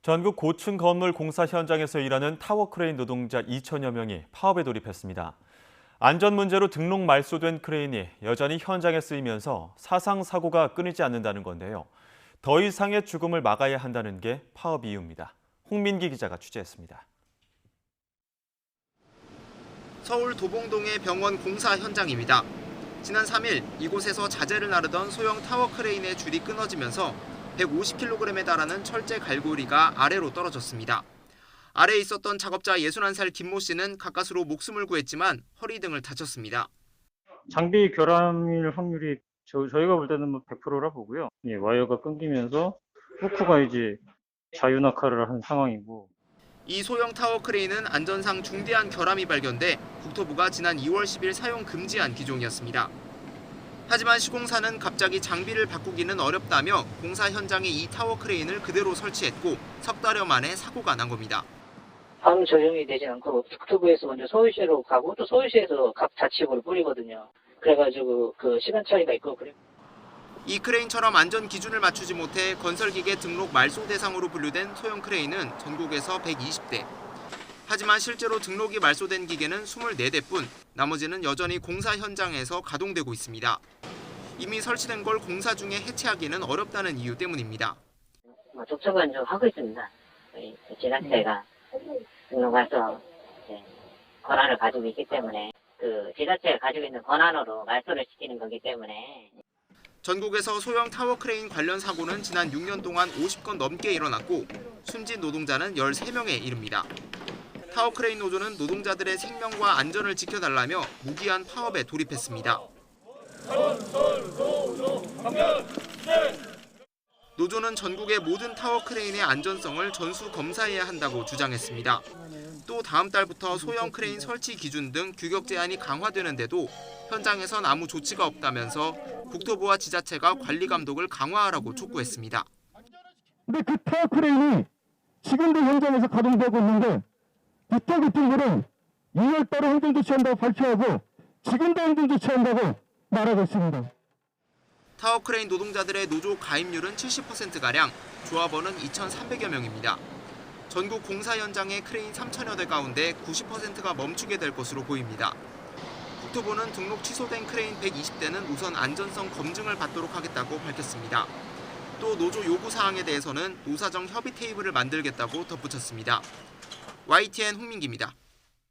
전국 고층 건물 공사 현장에서 일하는 타워크레인 노동자 2천여 명이 파업에 돌입했습니다. 안전 문제로 등록 말소된 크레인이 여전히 현장에 쓰이면서 사상 사고가 끊이지 않는다는 건데요. 더 이상의 죽음을 막아야 한다는 게 파업 이유입니다. 홍민기 기자가 취재했습니다. 서울 도봉동의 병원 공사 현장입니다. 지난 3일 이곳에서 자재를 나르던 소형 타워 크레인의 줄이 끊어지면서 150kg에 달하는 철제 갈고리가 아래로 떨어졌습니다. 아래에 있었던 작업자 61살 김모 씨는 가까스로 목숨을 구했지만 허리 등을 다쳤습니다. 장비 결함일 확률이 저희가 볼 때는 100%라 보고요. 예, 와이어가 끊기면서 후크가 이제 자유낙하를 한 상황이고. 이 소형 타워 크레인은 안전상 중대한 결함이 발견돼 국토부가 지난 2월 10일 사용 금지한 기종이었습니다. 하지만 시공사는 갑자기 장비를 바꾸기는 어렵다며 공사 현장에 이 타워 크레인을 그대로 설치했고 석 달여 만에 사고가 난 겁니다. 바로 적용이 되지 않고 국토부에서 먼저 서울시로 가고 또 서울시에서 각 자치구를 뿌리거든요. 그래가지고 그 시간 차이가 있고 그래요. 이 크레인처럼 안전 기준을 맞추지 못해 건설기계 등록 말소 대상으로 분류된 소형 크레인은 전국에서 120대. 하지만 실제로 등록이 말소된 기계는 24대뿐 나머지는 여전히 공사 현장에서 가동되고 있습니다. 이미 설치된 걸 공사 중에 해체하기는 어렵다는 이유 때문입니다. 접촉은 좀 하고 있습니다. 저희 지자체가 등록해서 권한을 가지고 있기 때문에 그 지자체가 가지고 있는 권한으로 말소를 시키는 거기 때문에. 전국에서 소형 타워 크레인 관련 사고는 지난 6년 동안 50건 넘게 일어났고 숨진 노동자는 13명에 이릅니다. 타워 크레인 노조는 노동자들의 생명과 안전을 지켜달라며 무기한 파업에 돌입했습니다. 노조는 전국의 모든 타워 크레인의 안전성을 전수 검사해야 한다고 주장했습니다. 또 다음 달부터 소형 크레인 설치 기준 등 규격 제한이 강화되는데도 현장에선 아무 조치가 없다면서 국토부와 지자체가 관리 감독을 강화하라고 촉구했습니다. 근데 그 타워 크레인이 지금도 현장에서 가동되고 있는데 이쪽 거는 2월 달에 행정 조치한다고 발표하고 지금도 행정 조치한다고 말하고 있습니다. 타워 크레인 노동자들의 노조 가입률은 70%가량, 조합원은 2,300여 명입니다. 전국 공사 현장의 크레인 3천여 대 가운데 90%가 멈추게 될 것으로 보입니다. 국토부는 등록 취소된 크레인 120대는 우선 안전성 검증을 받도록 하겠다고 밝혔습니다. 또 노조 요구 사항에 대해서는 노사정 협의 테이블을 만들겠다고 덧붙였습니다. YTN 홍민기입니다.